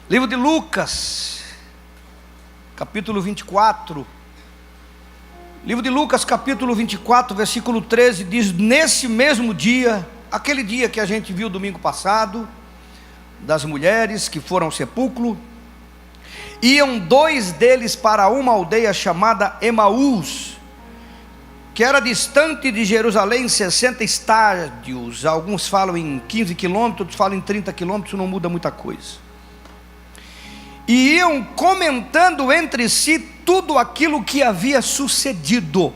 Livro de Lucas, capítulo 24. Livro de Lucas, capítulo 24, versículo 13, diz: nesse mesmo dia, aquele dia que a gente viu domingo passado, das mulheres que foram ao sepulcro, iam dois deles para uma aldeia chamada Emaús, que era distante de Jerusalém 60 estádios. Alguns falam em 15 quilômetros, outros falam em 30 quilômetros, não muda muita coisa. E iam comentando entre si tudo aquilo que havia sucedido: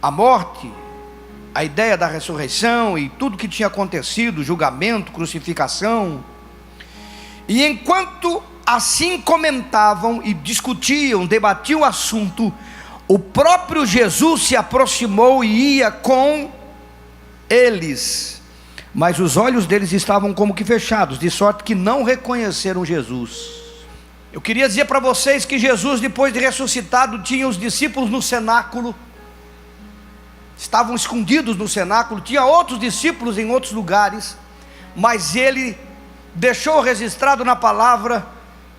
a morte, a ideia da ressurreição e tudo que tinha acontecido, julgamento, crucificação. E enquanto assim comentavam e discutiam, debatiam o assunto, o próprio Jesus se aproximou e ia com eles, mas os olhos deles estavam como que fechados, de sorte que não reconheceram Jesus. Eu queria dizer para vocês que Jesus, depois de ressuscitado, tinha os discípulos no cenáculo, estavam escondidos no cenáculo, tinha outros discípulos em outros lugares, mas ele deixou registrado na palavra,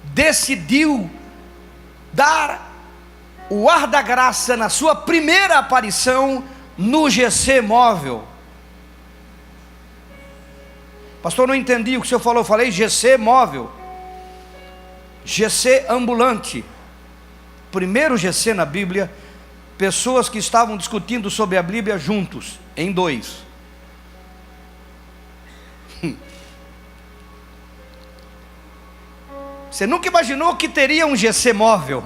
decidiu dar o ar da graça na sua primeira aparição no GC móvel. Pastor, não entendi o que o senhor falou. Eu falei GC móvel, GC ambulante. Primeiro GC na Bíblia, pessoas que estavam discutindo sobre a Bíblia juntos, em dois. Você nunca imaginou que teria um GC móvel?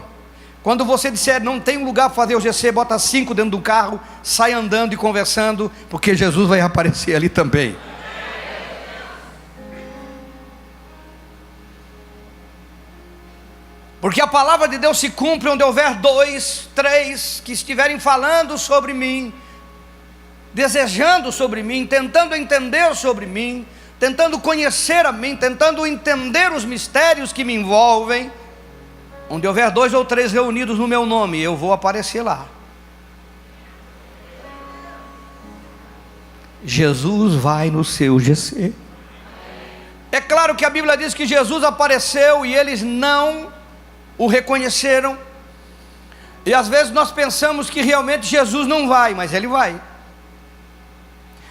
Quando você disser não tem um lugar para fazer o GC, bota 5 dentro do carro, sai andando e conversando, porque Jesus vai aparecer ali também. Porque a palavra de Deus se cumpre onde houver 2, 3 que estiverem falando sobre mim, desejando sobre mim, tentando entender sobre mim, tentando conhecer a mim, tentando entender os mistérios que me envolvem. Onde houver 2 ou 3 reunidos no meu nome, eu vou aparecer lá. Jesus vai no seu GC. É claro que a Bíblia diz que Jesus apareceu e eles não o reconheceram. E às vezes nós pensamos que realmente Jesus não vai, mas ele vai.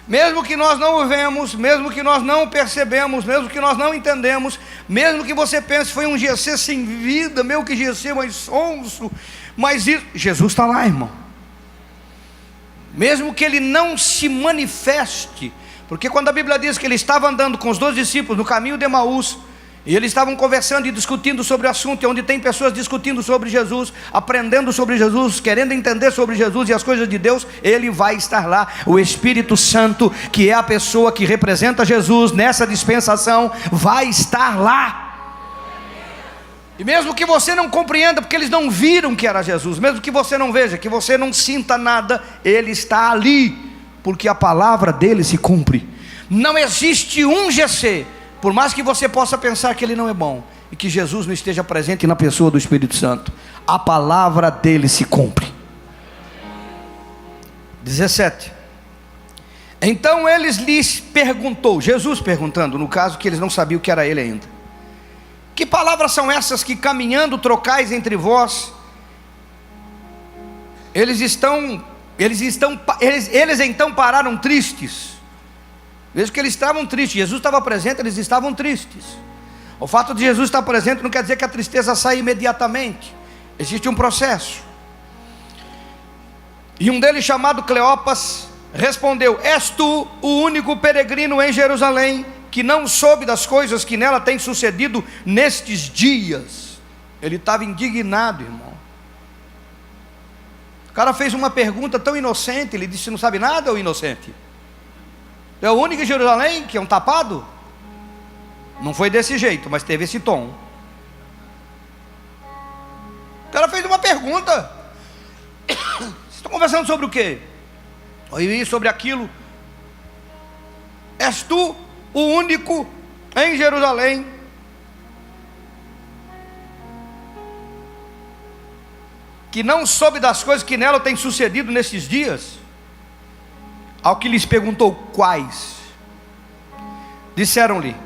Mesmo que nós não o vemos, mesmo que nós não o percebemos, mesmo que nós não entendemos, mesmo que você pense foi um GC sem vida, meu que GC mais sonso, mas isso, Jesus está lá, irmão. Mesmo que ele não se manifeste, porque quando a Bíblia diz que ele estava andando com os 12 discípulos no caminho de Emaús, e eles estavam conversando e discutindo sobre o assunto, onde tem pessoas discutindo sobre Jesus, aprendendo sobre Jesus, querendo entender sobre Jesus e as coisas de Deus, ele vai estar lá. O Espírito Santo, que é a pessoa que representa Jesus nessa dispensação, vai estar lá. E mesmo que você não compreenda, porque eles não viram que era Jesus, mesmo que você não veja, que você não sinta nada, ele está ali, porque a palavra dele se cumpre. Não existe um GC, por mais que você possa pensar que ele não é bom, e que Jesus não esteja presente na pessoa do Espírito Santo, a palavra dele se cumpre. 17. Então eles lhes perguntou, Jesus perguntando, no caso que eles não sabiam que era ele ainda: que palavras são essas que caminhando trocais entre vós? Eles então pararam tristes. Mesmo que eles estavam tristes, Jesus estava presente, eles estavam tristes. O fato de Jesus estar presente não quer dizer que a tristeza sai imediatamente. Existe um processo. E um deles, chamado Cleopas, respondeu: és tu o único peregrino em Jerusalém que não soube das coisas que nela têm sucedido nestes dias? Ele estava indignado, irmão. O cara fez uma pergunta tão inocente, ele disse: não sabe nada, ou inocente? É o único em Jerusalém que é um tapado? Não foi desse jeito, mas teve esse tom. O cara fez uma pergunta. Vocês estão conversando sobre o quê? E sobre aquilo. És tu o único em Jerusalém que não soube das coisas que nela têm sucedido nesses dias? Ao que lhes perguntou quais, disseram-lhe: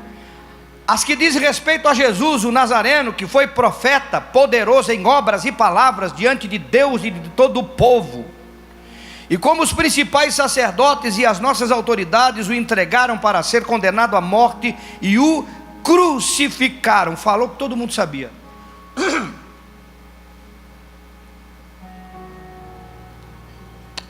as que dizem respeito a Jesus, o Nazareno, que foi profeta, poderoso em obras e palavras diante de Deus e de todo o povo. E como os principais sacerdotes e as nossas autoridades o entregaram para ser condenado à morte e o crucificaram. Falou que todo mundo sabia.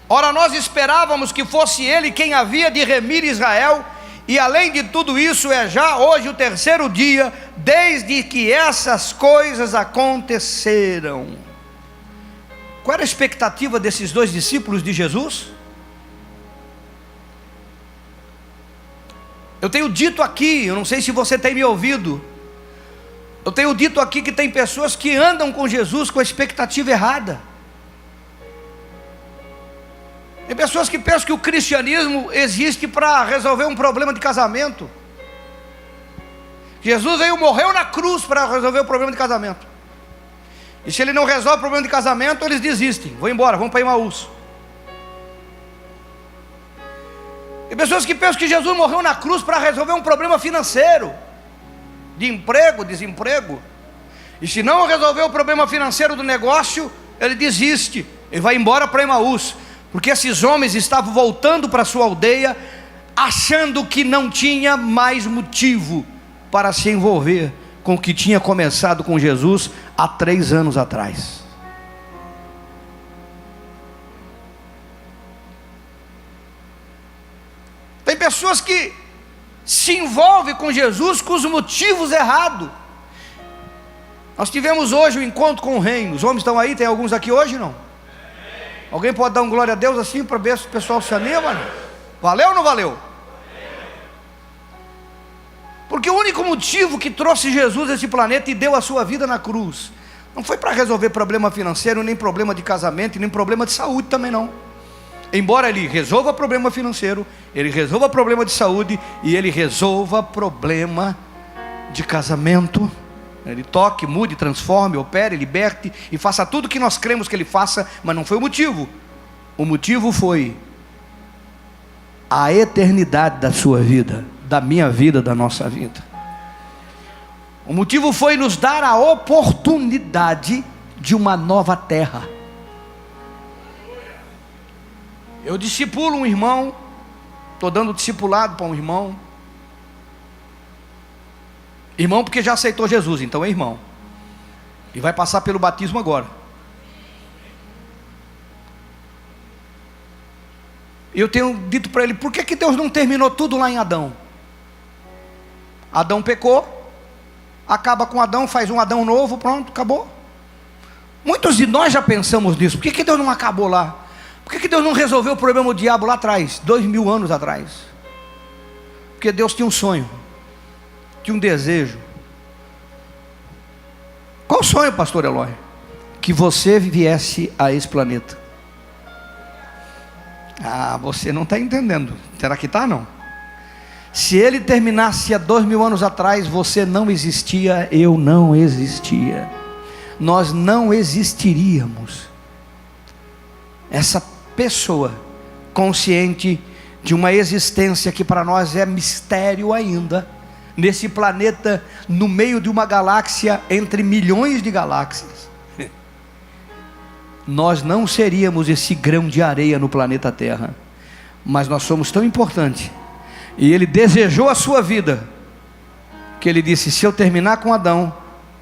Ora, nós esperávamos que fosse ele quem havia de remir Israel, e além de tudo isso, é já hoje o terceiro dia desde que essas coisas aconteceram. Qual era a expectativa desses dois discípulos de Jesus? Eu tenho dito aqui, eu não sei se você tem me ouvido, eu tenho dito aqui que tem pessoas que andam com Jesus com a expectativa errada. Tem pessoas que pensam que o cristianismo existe para resolver um problema de casamento. Jesus morreu na cruz para resolver o problema de casamento. E se ele não resolve o problema de casamento, eles desistem. Vão embora, vão para Emaús. Tem pessoas que pensam que Jesus morreu na cruz para resolver um problema financeiro, de emprego, desemprego. E se não resolver o problema financeiro do negócio, ele desiste, ele vai embora para Emaús. Porque esses homens estavam voltando para sua aldeia, achando que não tinha mais motivo para se envolver com o que tinha começado com Jesus há 3 anos atrás. Tem pessoas que se envolvem com Jesus com os motivos errados. Nós tivemos hoje um encontro com o reino. Os homens estão aí, tem alguns aqui hoje não? Alguém pode dar um glória a Deus assim para ver se o pessoal se anima? Valeu ou não valeu? Porque o único motivo que trouxe Jesus a esse planeta e deu a sua vida na cruz não foi para resolver problema financeiro, nem problema de casamento, nem problema de saúde também não. Embora ele resolva problema financeiro, ele resolva problema de saúde e ele resolva problema de casamento. Ele toque, mude, transforme, opere, liberte e faça tudo o que nós cremos que ele faça, mas não foi o motivo. O motivo foi a eternidade da sua vida, da minha vida, da nossa vida. O motivo foi nos dar a oportunidade de uma nova terra. Eu discipulo um irmão, estou dando discipulado para um irmão. Irmão porque já aceitou Jesus, então é irmão. E vai passar pelo batismo agora. Eu tenho dito para ele, por que Deus não terminou tudo lá em Adão? Adão pecou, acaba com Adão, faz um Adão novo, pronto, acabou. Muitos de nós já pensamos nisso. Por que Deus não acabou lá? Por que Deus não resolveu o problema do diabo lá atrás, 2000 anos atrás? Porque Deus tinha um sonho, tinha um desejo. Qual o sonho, pastor Eloy? Que você viesse a esse planeta. Ah, você não está entendendo. Será que está não? Se ele terminasse há 2000 anos atrás, você não existia, eu não existia, nós não existiríamos. Essa pessoa consciente de uma existência que para nós é mistério ainda, nesse planeta, no meio de uma galáxia entre milhões de galáxias, nós não seríamos esse grão de areia no planeta Terra, mas nós somos tão importantes, e ele desejou a sua vida, que ele disse, se eu terminar com Adão,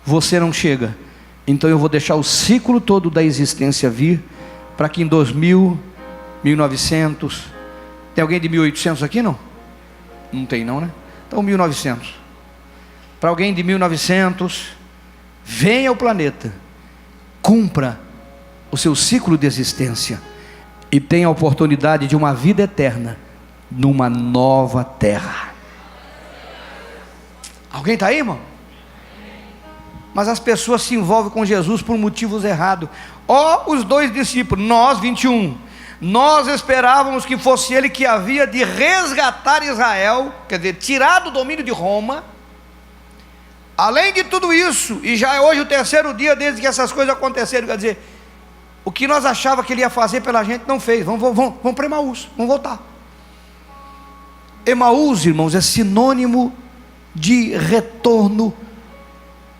você não chega, então eu vou deixar o ciclo todo da existência vir, para que em 2000, 1900, tem alguém de 1800 aqui não? Não tem não, né? Então 1900, para alguém de 1900, venha ao planeta, cumpra o seu ciclo de existência, e tenha a oportunidade de uma vida eterna, numa nova terra. Alguém está aí, irmão? Mas as pessoas se envolvem com Jesus por motivos errados. Ó, os dois discípulos, nós, 21, nós esperávamos que fosse ele que havia de resgatar Israel, quer dizer, tirar do domínio de Roma. Além de tudo isso, e já é hoje o terceiro dia desde que essas coisas aconteceram, quer dizer, o que nós achávamos que ele ia fazer pela gente, não fez. Vamos para Emaús, vamos voltar. Emaús, irmãos, é sinônimo de retorno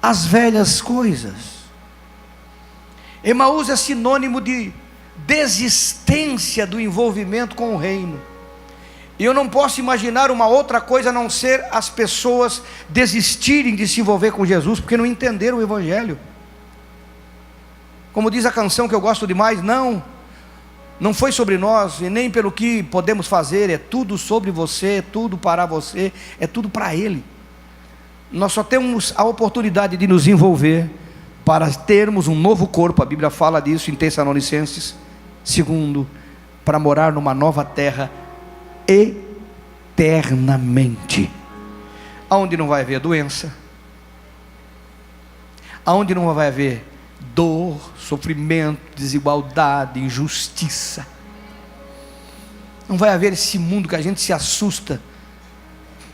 às velhas coisas. Emaús é sinônimo de desistência do envolvimento com o reino. E eu não posso imaginar uma outra coisa a não ser as pessoas desistirem de se envolver com Jesus, porque não entenderam o Evangelho. Como diz a canção que eu gosto demais, não foi sobre nós, e nem pelo que podemos fazer, é tudo sobre você, é tudo para você, é tudo para Ele. Nós só temos a oportunidade de nos envolver para termos um novo corpo, a Bíblia fala disso em Tessalonicenses. Segundo, para morar numa nova terra eternamente, aonde não vai haver doença, aonde não vai haver dor, sofrimento, desigualdade, injustiça. Não vai haver esse mundo que a gente se assusta.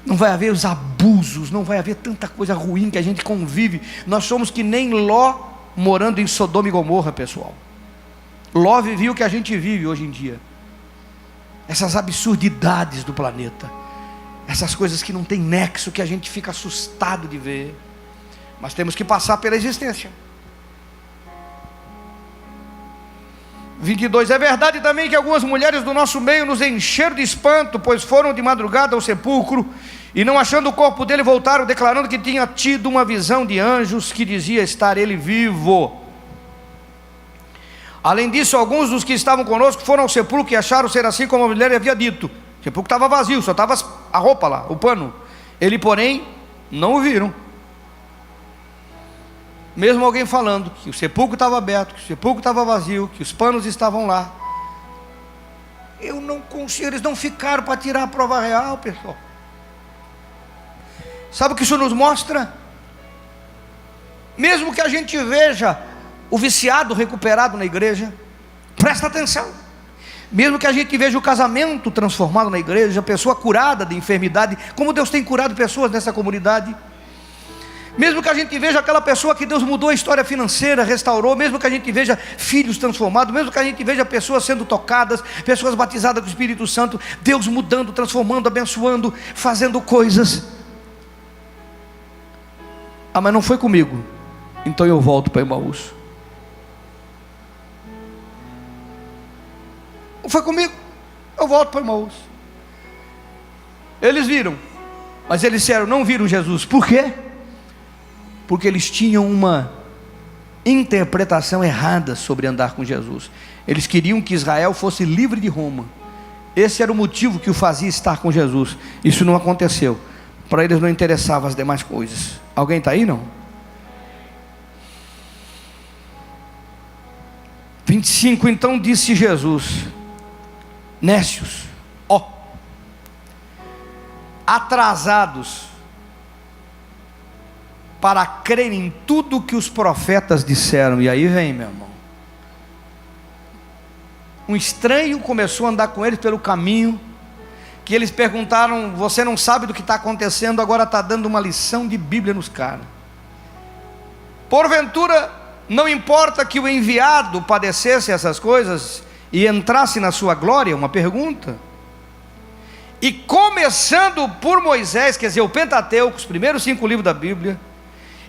Não vai haver os abusos, não vai haver tanta coisa ruim que a gente convive. Nós somos que nem Ló morando em Sodoma e Gomorra, pessoal. Ló vivia o que a gente vive hoje em dia. Essas absurdidades do planeta, essas coisas que não tem nexo, que a gente fica assustado de ver. Mas temos que passar pela existência. 22, é verdade também que algumas mulheres do nosso meio nos encheram de espanto, pois foram de madrugada ao sepulcro, e não achando o corpo dele, voltaram declarando que tinha tido uma visão de anjos, que dizia estar ele vivo. Além disso, alguns dos que estavam conosco foram ao sepulcro e acharam ser assim como a mulher havia dito. O sepulcro estava vazio, só estava a roupa lá, o pano. Ele, porém, não o viram. Mesmo alguém falando que o sepulcro estava aberto, que o sepulcro estava vazio, que os panos estavam lá, eu não consigo, eles não ficaram para tirar a prova real, pessoal. Sabe o que isso nos mostra? Mesmo que a gente veja o viciado recuperado na igreja, presta atenção. Mesmo que a gente veja o casamento transformado na igreja, a pessoa curada de enfermidade, como Deus tem curado pessoas nessa comunidade. Mesmo que a gente veja aquela pessoa que Deus mudou a história financeira, restaurou, mesmo que a gente veja filhos transformados, mesmo que a gente veja pessoas sendo tocadas, pessoas batizadas com o Espírito Santo, Deus mudando, transformando, abençoando, fazendo coisas. Ah, mas não foi comigo, então eu volto para Emaús. Não foi comigo, eu volto para Emaús. Eles viram, mas eles disseram, não viram Jesus. Por quê? Porque eles tinham uma interpretação errada sobre andar com Jesus. Eles queriam que Israel fosse livre de Roma. Esse era o motivo que o fazia estar com Jesus. Isso não aconteceu. Para eles não interessavam as demais coisas. Alguém está aí, não? 25, então disse Jesus: nécios, atrasados para crer em tudo que os profetas disseram. E aí vem, meu irmão, um estranho começou a andar com eles pelo caminho, que eles perguntaram, você não sabe do que está acontecendo, agora está dando uma lição de Bíblia nos caras. Porventura, não importa que o enviado padecesse essas coisas e entrasse na sua glória? Uma pergunta. E começando por Moisés, quer dizer, o Pentateuco, os primeiros 5 livros da Bíblia,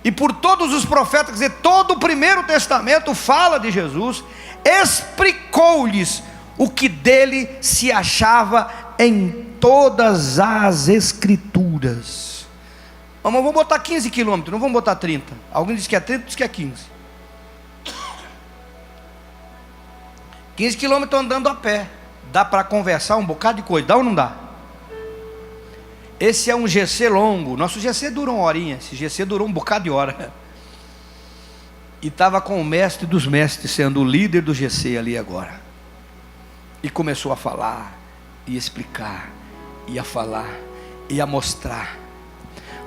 e por todos os profetas, quer dizer, todo o Primeiro Testamento fala de Jesus, explicou-lhes o que dele se achava em todas as Escrituras. Vamos botar 15 quilômetros, não vamos botar 30. Alguém diz que é 30, diz que é 15. 15 quilômetros andando a pé, dá para conversar um bocado de coisa, dá ou não dá? Esse é um GC longo. Nosso GC durou uma horinha. Esse GC durou um bocado de hora. E estava com o mestre dos mestres, sendo o líder do GC ali agora. E começou a falar, e explicar, e a falar, e a mostrar.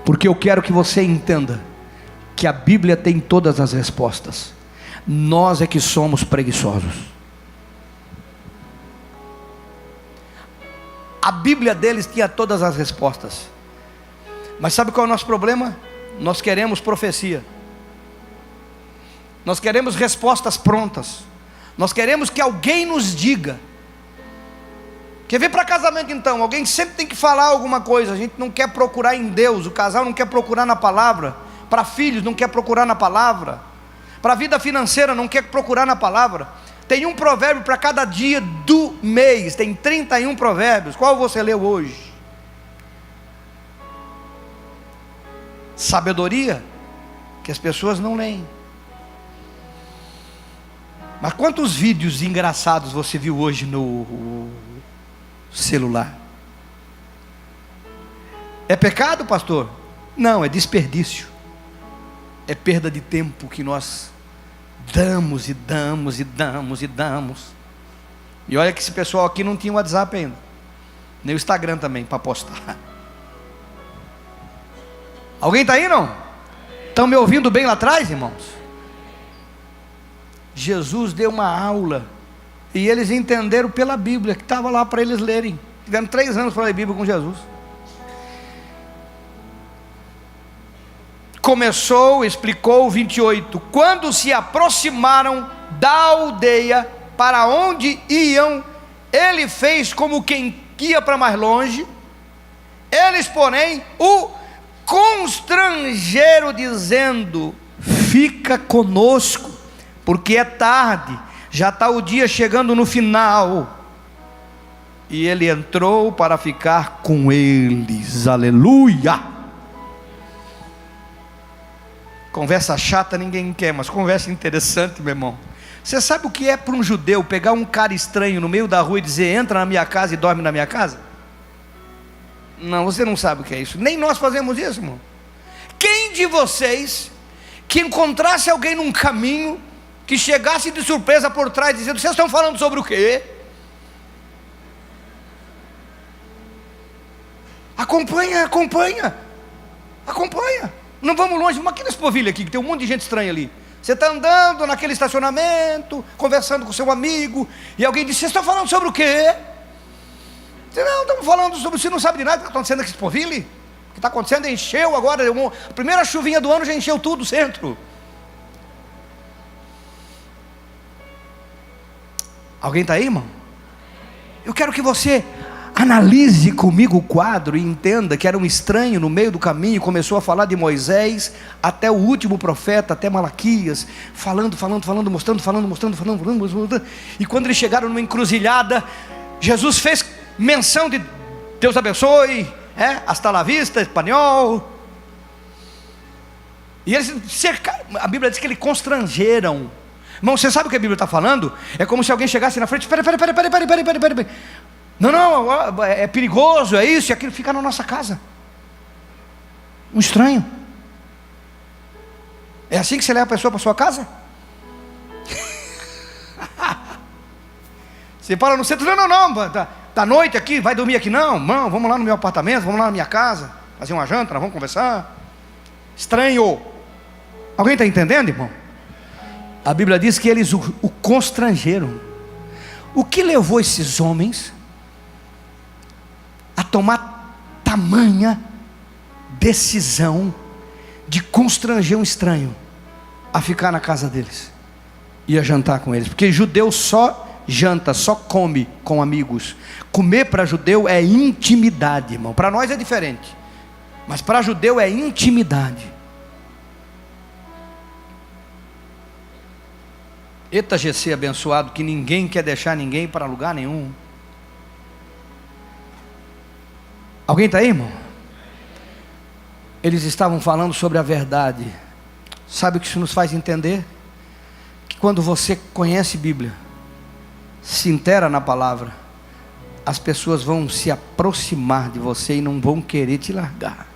Porque eu quero que você entenda que a Bíblia tem todas as respostas. Nós é que somos preguiçosos. A Bíblia deles tinha todas as respostas. Mas sabe qual é o nosso problema? Nós queremos profecia. Nós queremos respostas prontas. Nós queremos que alguém nos diga. Quer ver para casamento então? Alguém sempre tem que falar alguma coisa. A gente não quer procurar em Deus, o casal não quer procurar na palavra. Para filhos não quer procurar na palavra. Para a vida financeira não quer procurar na palavra. Tem um provérbio para cada dia do mês. Tem 31 provérbios. Qual você leu hoje? Sabedoria que as pessoas não leem. Mas quantos vídeos engraçados você viu hoje no celular? É pecado, pastor? Não, é desperdício. É perda de tempo que nós damos e damos e damos e damos. E olha que esse pessoal aqui não tinha WhatsApp ainda, nem o Instagram também para postar. Alguém está aí não? Estão me ouvindo bem lá atrás, irmãos? Jesus deu uma aula e eles entenderam pela Bíblia, que estava lá para eles lerem. Tiveram 3 anos para ler a Bíblia com Jesus. Começou, explicou o 28. Quando se aproximaram da aldeia para onde iam, ele fez como quem ia para mais longe. Eles, porém, o constrangeram, dizendo: fica conosco, porque é tarde, já está o dia chegando no final. E ele entrou para ficar com eles. Aleluia! Conversa chata ninguém quer, mas conversa interessante, meu irmão. Você sabe o que é para um judeu pegar um cara estranho no meio da rua e dizer: entra na minha casa e dorme na minha casa? Não, você não sabe o que é isso. Nem nós fazemos isso, irmão. Quem de vocês que encontrasse alguém num caminho, que chegasse de surpresa por trás dizendo: vocês estão falando sobre o quê? Acompanha. Não vamos longe, vamos aqui nesse povilho aqui, que tem um monte de gente estranha ali. Você está andando naquele estacionamento, conversando com seu amigo, e alguém diz: vocês estão falando sobre o quê? Você: não, estamos falando sobre... Você não sabe de nada que está acontecendo aqui nesse povilho? O que está acontecendo é encheu agora, a primeira chuvinha do ano já encheu tudo o centro. Alguém está aí, irmão? Eu quero que você analise comigo o quadro e entenda que era um estranho no meio do caminho. Começou a falar de Moisés até o último profeta, até Malaquias, falando, mostrando. E quando eles chegaram numa encruzilhada, Jesus fez menção de Deus abençoe, hasta la vista, espanhol. E eles cercaram, a Bíblia diz que eles constrangeram. Irmão, você sabe o que a Bíblia está falando? É como se alguém chegasse na frente: espera. Não, é perigoso, é isso e aquilo. Fica na nossa casa. Um estranho. É assim que você leva a pessoa para sua casa? Você fala no centro: não, tá noite aqui, vai dormir aqui? Não, vamos lá no meu apartamento, vamos lá na minha casa, fazer uma janta, nós vamos conversar. Estranho. Alguém está entendendo, irmão? A Bíblia diz que eles o constrangeram. O que levou esses homens a tomar tamanha decisão de constranger um estranho a ficar na casa deles e a jantar com eles? Porque judeu só janta, só come com amigos. Comer para judeu é intimidade, irmão. Para nós é diferente, mas para judeu é intimidade. Eita, GC abençoado, que ninguém quer deixar ninguém para lugar nenhum. Alguém está aí, irmão? Eles estavam falando sobre a verdade. Sabe o que isso nos faz entender? Que quando você conhece Bíblia, se inteira na palavra, as pessoas vão se aproximar de você e não vão querer te largar.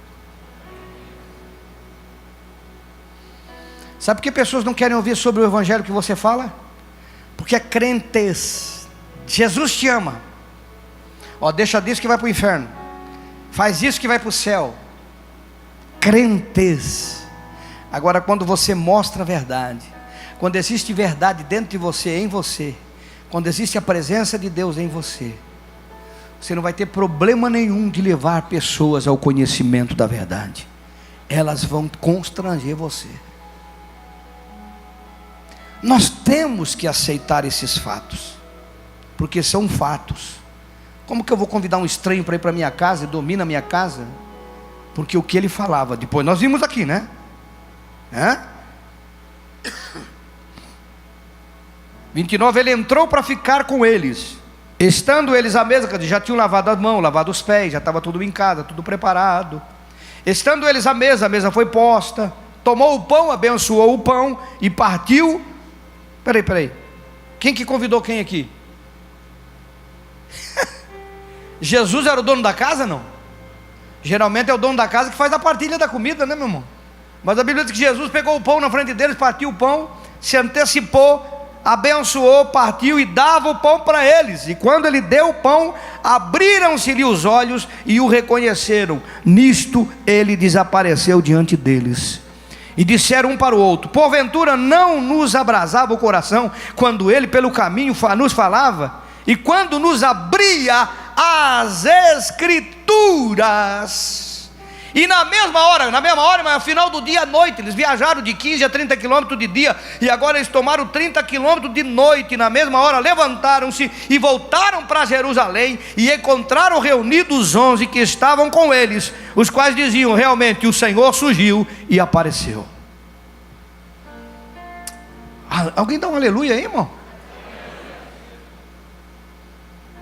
Sabe por que pessoas não querem ouvir sobre o evangelho que você fala? Porque é crentes. Jesus te ama. Deixa disso que vai para o inferno. Faz isso que vai para o céu. Crentes. Agora, quando você mostra a verdade, quando existe verdade dentro de você, em você, quando existe a presença de Deus em você, você não vai ter problema nenhum de levar pessoas ao conhecimento da verdade. Elas vão constranger você. Nós temos que aceitar esses fatos, porque são fatos. Como que eu vou convidar um estranho para ir para minha casa e dormir na minha casa? Porque o que ele falava, depois nós vimos aqui, né? 29, ele entrou para ficar com eles. Estando eles à mesa, já tinham lavado as mãos, lavado os pés, já estava tudo em casa, tudo preparado. Estando eles à mesa, a mesa foi posta. Tomou o pão, abençoou o pão e partiu. Peraí. Quem que convidou quem aqui? Jesus era o dono da casa, não? Geralmente é o dono da casa que faz a partilha da comida, né, meu irmão? Mas a Bíblia diz que Jesus pegou o pão na frente deles, partiu o pão, se antecipou, abençoou, partiu e dava o pão para eles. E quando ele deu o pão, abriram-se-lhe os olhos e o reconheceram. Nisto ele desapareceu diante deles. E disseram um para o outro: porventura não nos abrasava o coração quando ele pelo caminho nos falava, e quando nos abria as Escrituras? E na mesma hora, mas ao final do dia à noite, eles viajaram de 15 a 30 quilômetros de dia, e agora eles tomaram 30 quilômetros de noite. Na mesma hora levantaram-se e voltaram para Jerusalém, e encontraram reunidos os 11 que estavam com eles, os quais diziam: realmente o Senhor surgiu e apareceu. Alguém dá um aleluia aí, irmão?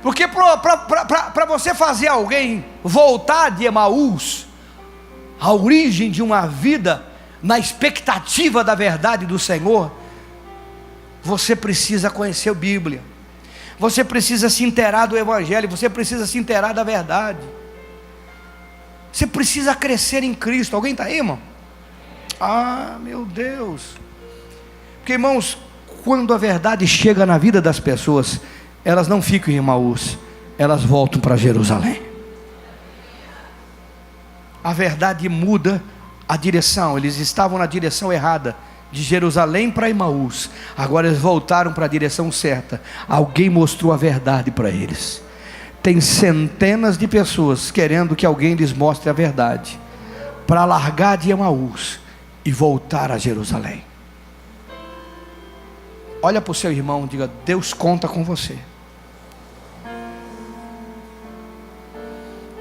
Porque para você fazer alguém voltar de Emaús, a origem de uma vida na expectativa da verdade do Senhor, você precisa conhecer a Bíblia, você precisa se inteirar do Evangelho, você precisa se inteirar da verdade, você precisa crescer em Cristo. Alguém está aí, irmão? Meu Deus! Porque, irmãos, quando a verdade chega na vida das pessoas, elas não ficam em Emaús, elas voltam para Jerusalém. A verdade muda a direção. Eles estavam na direção errada, de Jerusalém para Emaús. Agora eles voltaram para a direção certa. Alguém mostrou a verdade para eles. Tem centenas de pessoas querendo que alguém lhes mostre a verdade, para largar de Emaús e voltar a Jerusalém. Olha para o seu irmão e diga: Deus conta com você.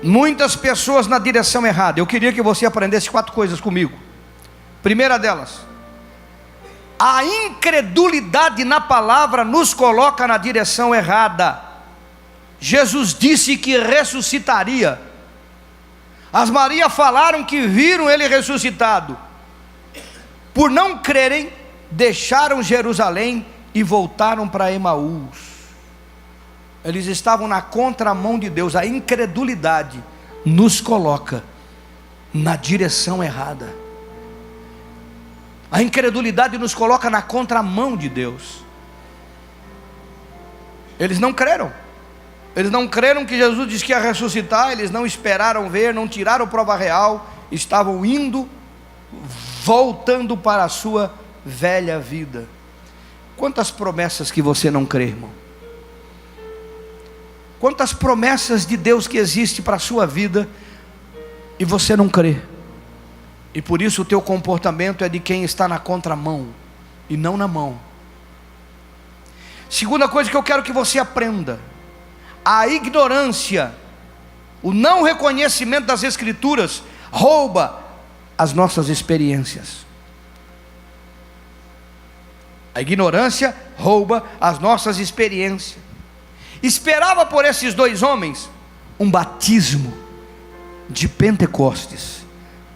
Muitas pessoas na direção errada. Eu queria que você aprendesse 4 coisas comigo. Primeira delas: a incredulidade na palavra nos coloca na direção errada. Jesus disse que ressuscitaria. As Marias falaram que viram ele ressuscitado. Por não crerem, deixaram Jerusalém e voltaram para Emaús. Eles estavam na contramão de Deus. A incredulidade nos coloca na direção errada. A incredulidade nos coloca na contramão de Deus. Eles não creram. Eles não creram que Jesus disse que ia ressuscitar. Eles não esperaram ver, não tiraram prova real. Estavam indo, voltando para a sua velha vida. Quantas promessas que você não crê, irmão? Quantas promessas de Deus que existem para a sua vida e você não crê? E por isso o teu comportamento é de quem está na contramão e não na mão. Segunda coisa que eu quero que você aprenda: a ignorância, o não reconhecimento das Escrituras rouba as nossas experiências. A ignorância rouba as nossas experiências. Esperava por esses 2 homens um batismo de Pentecostes,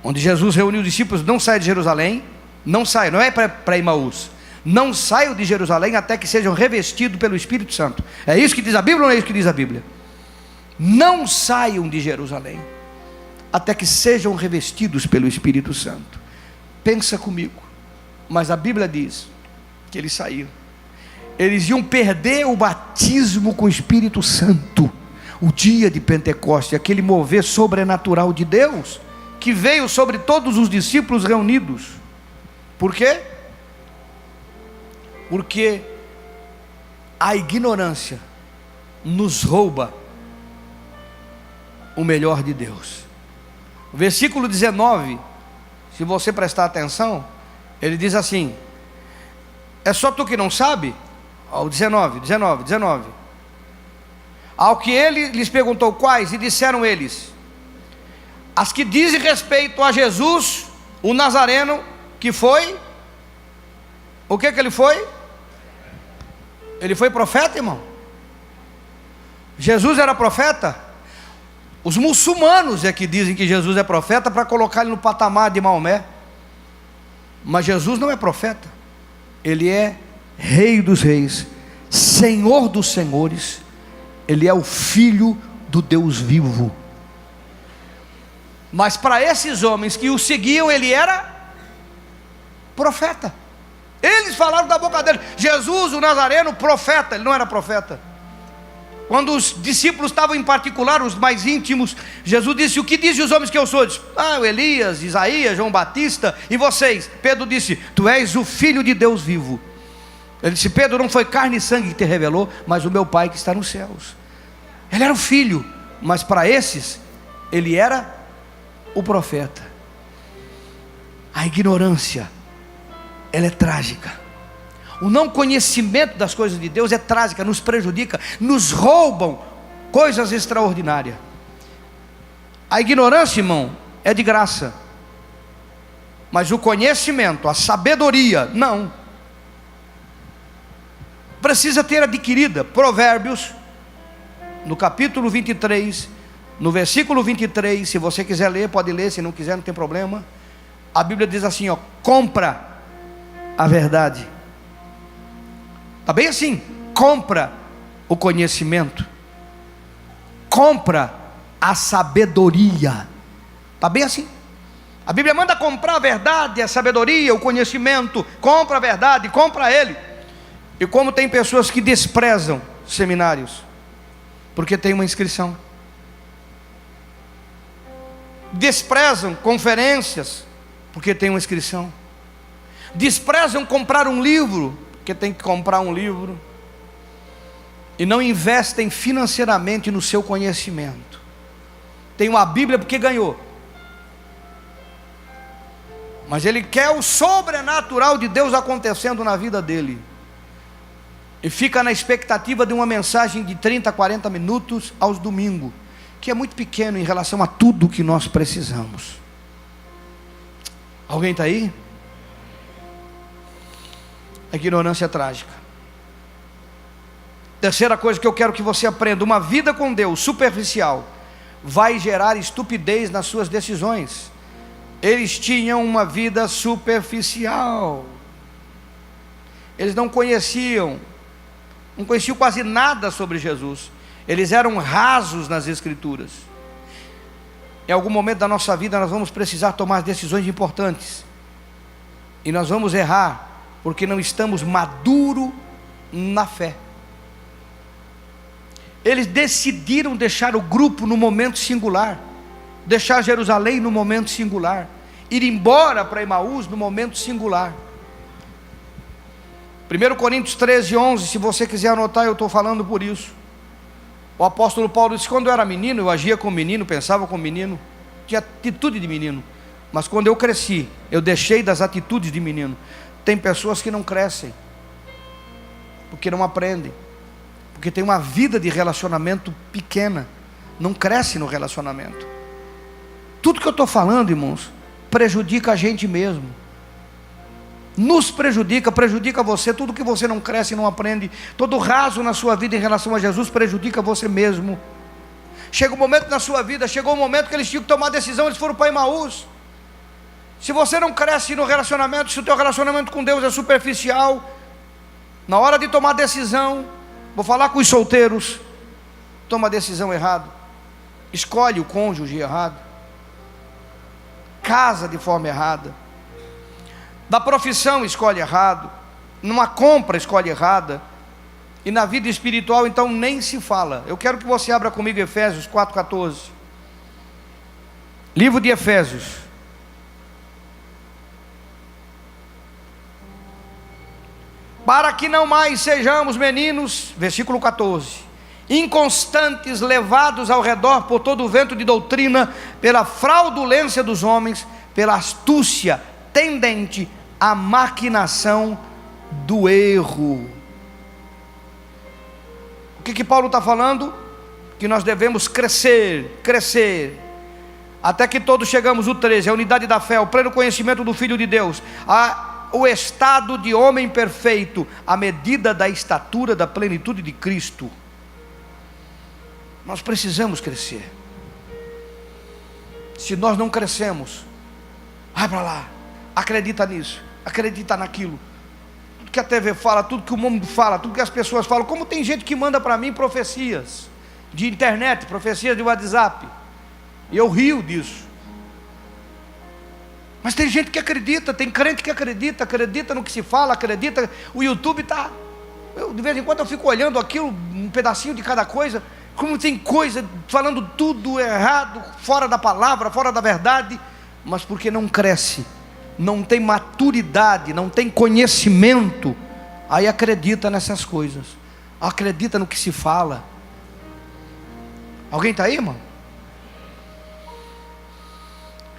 onde Jesus reuniu os discípulos: não saia de Jerusalém, não é para Emaús, não saiam de Jerusalém até que sejam revestidos pelo Espírito Santo. É isso que diz a Bíblia ou não é isso que diz a Bíblia? Não saiam de Jerusalém até que sejam revestidos pelo Espírito Santo. Pensa comigo, mas a Bíblia diz que eles saíram. Eles iam perder o batismo com o Espírito Santo, o dia de Pentecostes, aquele mover sobrenatural de Deus, que veio sobre todos os discípulos reunidos. Por quê? Porque a ignorância nos rouba o melhor de Deus. O versículo 19, se você prestar atenção, ele diz assim: é só tu que não sabe? Ao 19. Ao que ele lhes perguntou quais, e disseram eles: as que dizem respeito a Jesus, o Nazareno, que foi, o que ele foi? Ele foi profeta, irmão. Jesus era profeta? Os muçulmanos é que dizem que Jesus é profeta para colocar ele no patamar de Maomé. Mas Jesus não é profeta. Ele é Rei dos reis, Senhor dos senhores. Ele é o Filho do Deus vivo. Mas para esses homens que o seguiam, ele era profeta. Eles falaram da boca dele: Jesus, o Nazareno, profeta. Ele não era profeta. Quando os discípulos estavam em particular, os mais íntimos, Jesus disse: o que dizem os homens que eu sou? Disse: o Elias, Isaías, João Batista. E vocês? Pedro disse: tu és o Filho de Deus vivo. Ele disse: Pedro, não foi carne e sangue que te revelou, mas o meu Pai que está nos céus. Ele era o Filho, mas para esses, ele era o profeta. A ignorância, ela é trágica. O não conhecimento das coisas de Deus é trágica, nos prejudica, nos roubam coisas extraordinárias. A ignorância, irmão, é de graça, mas o conhecimento, a sabedoria, não. Precisa ter adquirida. Provérbios, no capítulo 23, no versículo 23, se você quiser ler, pode ler, se não quiser, não tem problema. A Bíblia diz assim, compra a verdade. Está bem assim, compra o conhecimento, compra a sabedoria. Está bem assim. A Bíblia manda comprar a verdade, a sabedoria, o conhecimento. Compra a verdade, compra ele. E como tem pessoas que desprezam seminários, porque tem uma inscrição, desprezam conferências, porque tem uma inscrição, desprezam comprar um livro, porque tem que comprar um livro, e não investem financeiramente no seu conhecimento. Tem uma Bíblia porque ganhou, mas ele quer o sobrenatural de Deus acontecendo na vida dele, e fica na expectativa de uma mensagem de 30, 40 minutos aos domingos, que é muito pequeno em relação a tudo que nós precisamos. Alguém está aí? A ignorância é trágica. Terceira coisa que eu quero que você aprenda: uma vida com Deus superficial vai gerar estupidez nas suas decisões. Eles tinham uma vida superficial, eles não conheciam quase nada sobre Jesus, eles eram rasos nas Escrituras. Em algum momento da nossa vida nós vamos precisar tomar decisões importantes, e nós vamos errar, porque não estamos maduros na fé. Eles decidiram deixar o grupo no momento singular, deixar Jerusalém no momento singular, ir embora para Emaús no momento singular. 1 Coríntios 13, 11, se você quiser anotar, eu estou falando por isso. O apóstolo Paulo disse: quando eu era menino, eu agia como menino, pensava como menino, tinha atitude de menino, mas quando eu cresci, eu deixei das atitudes de menino. Tem pessoas que não crescem, porque não aprendem, porque tem uma vida de relacionamento pequena, não cresce no relacionamento. Tudo que eu estou falando, irmãos, prejudica a gente mesmo, nos prejudica, prejudica você. Tudo que você não cresce e não aprende, todo raso na sua vida em relação a Jesus, prejudica você mesmo. Chega um momento na sua vida, chegou um momento que eles tinham que tomar decisão, eles foram para Emaús. Se você não cresce no relacionamento, se o teu relacionamento com Deus é superficial, na hora de tomar decisão, vou falar com os solteiros, toma a decisão errada, escolhe o cônjuge errado, casa de forma errada, da profissão escolhe errado, numa compra escolhe errada, e na vida espiritual então nem se fala. Eu quero que você abra comigo Efésios 4,14, livro de Efésios. Para que não mais sejamos meninos, versículo 14, inconstantes, levados ao redor por todo o vento de doutrina, pela fraudulência dos homens, pela astúcia tendente à maquinação do erro. O que Paulo está falando? que nós devemos crescer, crescer, até que todos chegamos, o 13, a unidade da fé, o pleno conhecimento do Filho de Deus, o estado de homem perfeito, a medida da estatura da plenitude de Cristo. Nós precisamos crescer. Se nós não crescemos, vai para lá, acredita nisso, acredita naquilo, tudo que a TV fala, tudo que o mundo fala, tudo que as pessoas falam. Como tem gente que manda para mim profecias de internet, profecias de WhatsApp, e eu rio disso. Mas tem gente que acredita, tem crente que acredita, acredita no que se fala, acredita. O YouTube está, de vez em quando eu fico olhando aquilo, um pedacinho de cada coisa, como tem coisa falando tudo errado, fora da palavra, fora da verdade, mas porque não cresce, não tem maturidade, não tem conhecimento, aí acredita nessas coisas, acredita no que se fala. Alguém está aí, irmão?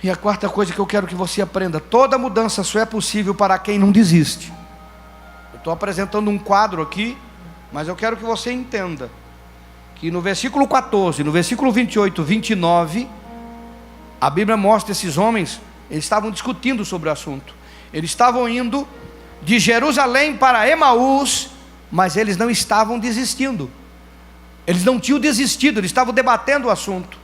E a quarta coisa que eu quero que você aprenda: toda mudança só é possível para quem não desiste. Eu estou apresentando um quadro aqui, mas eu quero que você entenda que no versículo 14, no versículo 28, 29, a Bíblia mostra esses homens, eles estavam discutindo sobre o assunto. Eles estavam indo de Jerusalém para Emaús, mas eles não estavam desistindo. Eles não tinham desistido, eles estavam debatendo o assunto.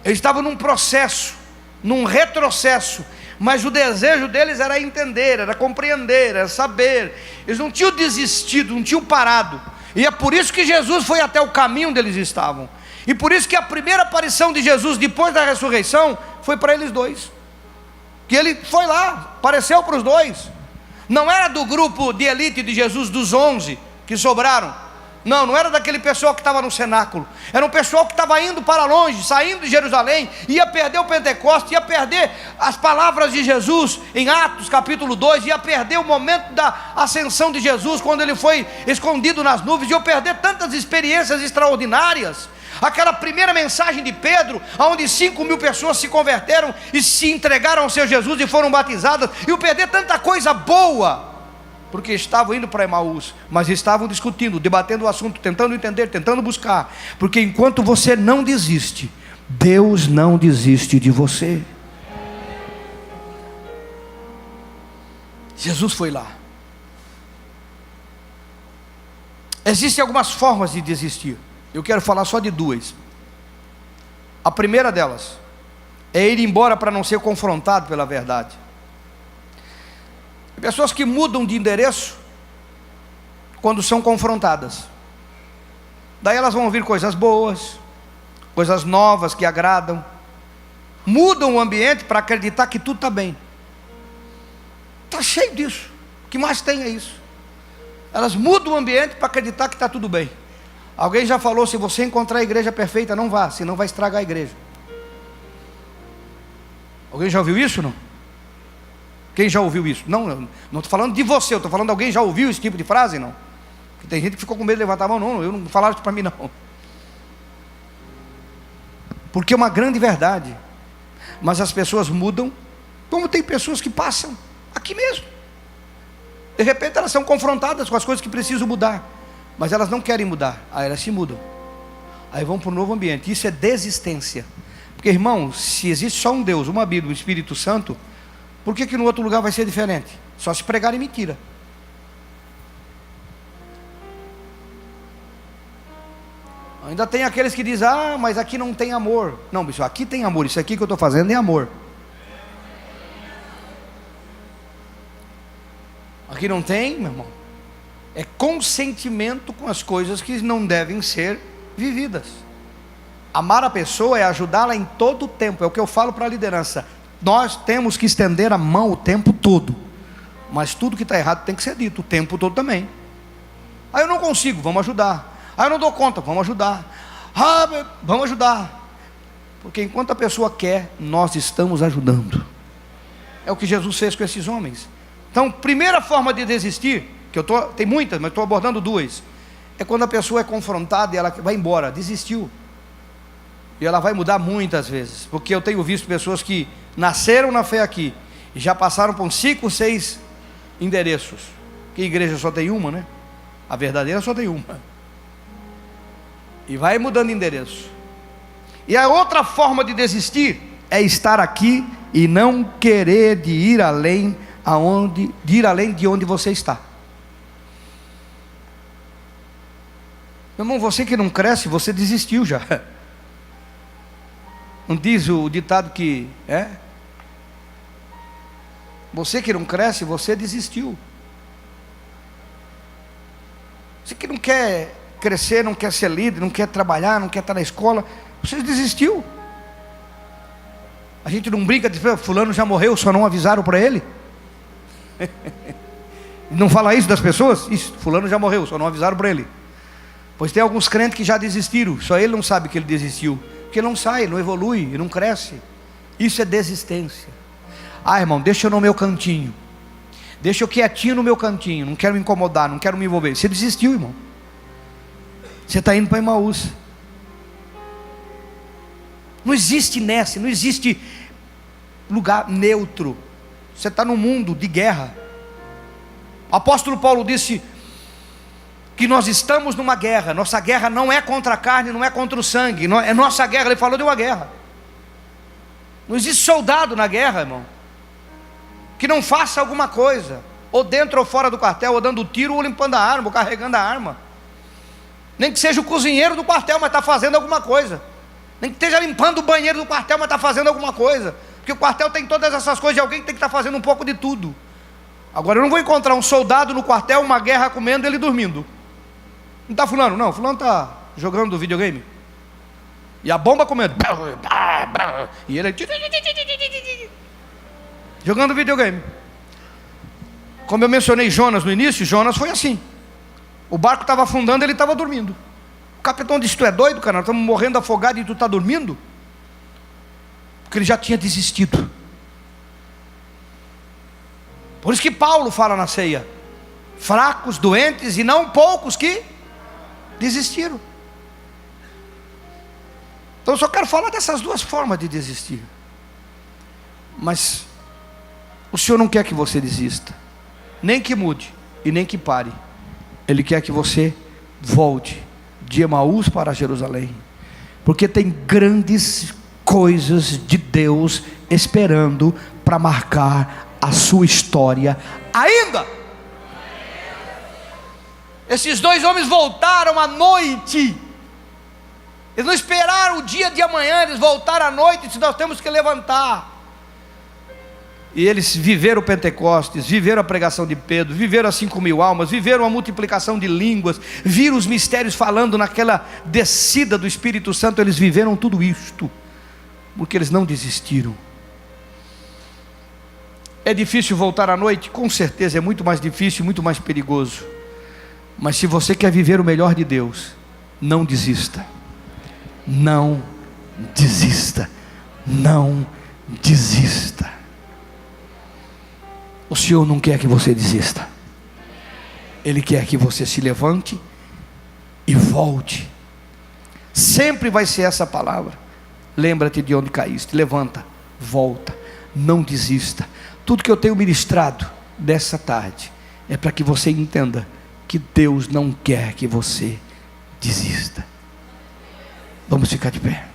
Eles estavam num processo, num retrocesso, mas o desejo deles era entender, era compreender, era saber. Eles não tinham desistido, não tinham parado. E é por isso que Jesus foi até o caminho onde eles estavam. E por isso que a primeira aparição de Jesus depois da ressurreição foi para eles dois. Que ele foi lá, apareceu para os dois. Não era do grupo de elite de Jesus, dos 11 que sobraram. Não era daquele pessoal que estava no cenáculo. Era um pessoal que estava indo para longe, saindo de Jerusalém, ia perder o Pentecostes, ia perder as palavras de Jesus em Atos capítulo 2, ia perder o momento da ascensão de Jesus, quando ele foi escondido nas nuvens, ia perder tantas experiências extraordinárias. Aquela primeira mensagem de Pedro, onde 5.000 pessoas se converteram e se entregaram ao Senhor Jesus e foram batizadas, iam perder tanta coisa boa, porque estavam indo para Emaús, mas estavam discutindo, debatendo o assunto, tentando entender, tentando buscar. Porque enquanto você não desiste, Deus não desiste de você. Jesus foi lá. Existem algumas formas de desistir. Eu quero falar só de duas. A primeira delas é ir embora para não ser confrontado pela verdade. Pessoas que mudam de endereço quando são confrontadas. Daí elas vão ouvir coisas boas, coisas novas que agradam. Mudam o ambiente para acreditar que tudo está bem. Está cheio disso. O que mais tem é isso. Elas mudam o ambiente para acreditar que está tudo bem. Alguém já falou: se você encontrar a igreja perfeita, não vá, senão vai estragar a igreja. Alguém já ouviu isso, não? Quem já ouviu isso? Não estou falando de você, eu estou falando de alguém já ouviu esse tipo de frase, não? Porque tem gente que ficou com medo de levantar a mão. Não, eu não falaram isso para mim, não. Porque é uma grande verdade. Mas as pessoas mudam, como tem pessoas que passam aqui mesmo. De repente elas são confrontadas com as coisas que precisam mudar, mas elas não querem mudar, aí elas se mudam. Aí vão para um novo ambiente. Isso é desistência. Porque, irmão, se existe só um Deus, uma Bíblia, um Espírito Santo, por que no outro lugar vai ser diferente? Só se pregarem mentira. Ainda tem aqueles que dizem: ah, mas aqui não tem amor. Não, bicho, aqui tem amor. Isso aqui que eu estou fazendo é amor. Aqui não tem, meu irmão. É consentimento com as coisas que não devem ser vividas. Amar a pessoa é ajudá-la em todo o tempo. É o que eu falo para a liderança. Nós temos que estender a mão o tempo todo, mas tudo que está errado tem que ser dito o tempo todo também. Aí eu não consigo, vamos ajudar. Aí eu não dou conta, vamos ajudar. Ah, vamos ajudar. Porque enquanto a pessoa quer, nós estamos ajudando. É o que Jesus fez com esses homens. Então, primeira forma de desistir, tem muitas, mas estou abordando duas, é quando a pessoa é confrontada e ela vai embora, desistiu. E ela vai mudar muitas vezes, porque eu tenho visto pessoas que nasceram na fé aqui e já passaram por 5, 6 endereços. Que igreja só tem uma, né? A verdadeira só tem uma. E vai mudando de endereço. E a outra forma de desistir é estar aqui e não querer de ir além de onde você está. Meu irmão, você que não cresce, você desistiu já. Não diz o ditado que você que não cresce, você desistiu. Você que não quer crescer, não quer ser líder, não quer trabalhar, não quer estar na escola, você desistiu. A gente não brinca de dizer, fulano já morreu, só não avisaram para ele. Não fala isso das pessoas? Isso, fulano já morreu, só não avisaram para ele. Pois tem alguns crentes que já desistiram, só ele não sabe que ele desistiu, porque não sai, não evolui, não cresce. Isso é desistência. Ah, irmão, deixa eu no meu cantinho, deixa eu quietinho no meu cantinho, não quero me incomodar, não quero me envolver. Você desistiu, irmão. Você está indo para Emaús. Não existe nessa, não existe lugar neutro. Você está num mundo de guerra. O apóstolo Paulo disse que nós estamos numa guerra. Nossa guerra não é contra a carne, não é contra o sangue, não é nossa guerra. Ele falou de uma guerra. Não existe soldado na guerra, irmão, que não faça alguma coisa, ou dentro ou fora do quartel, ou dando tiro, ou limpando a arma, ou carregando a arma. Nem que seja o cozinheiro do quartel, mas está fazendo alguma coisa. Nem que esteja limpando o banheiro do quartel, mas está fazendo alguma coisa. Porque o quartel tem todas essas coisas, e alguém tem que estar fazendo um pouco de tudo. Agora eu não vou encontrar um soldado no quartel, uma guerra comendo, ele dormindo. Não está fulano? Não, fulano está jogando videogame. E a bomba comendo. E ele jogando videogame. Como eu mencionei Jonas no início, Jonas foi assim. O barco estava afundando, ele estava dormindo. O capitão disse, tu é doido, cara? Nós estamos morrendo afogado e tu está dormindo? Porque ele já tinha desistido. Por isso que Paulo fala na ceia, fracos, doentes e não poucos que desistiram. Então eu só quero falar dessas duas formas de desistir. Mas o Senhor não quer que você desista, nem que mude e nem que pare. Ele quer que você volte de Emaús para Jerusalém, porque tem grandes coisas de Deus esperando para marcar a sua história ainda. Esses dois homens voltaram à noite. Eles não esperaram o dia de amanhã, eles voltaram à noite e disseram, nós temos que levantar. E eles viveram o Pentecostes, viveram a pregação de Pedro, viveram as 5.000 almas, viveram a multiplicação de línguas, viram os mistérios falando naquela descida do Espírito Santo. Eles viveram tudo isto, porque eles não desistiram. É difícil voltar à noite? Com certeza é muito mais difícil, muito mais perigoso. Mas se você quer viver o melhor de Deus, não desista. Não desista. Não desista. O Senhor não quer que você desista. Ele quer que você se levante e volte. Sempre vai ser essa palavra. Lembra-te de onde caíste. Levanta, volta, não desista. Tudo que eu tenho ministrado nessa tarde é para que você entenda que Deus não quer que você desista. Vamos ficar de pé.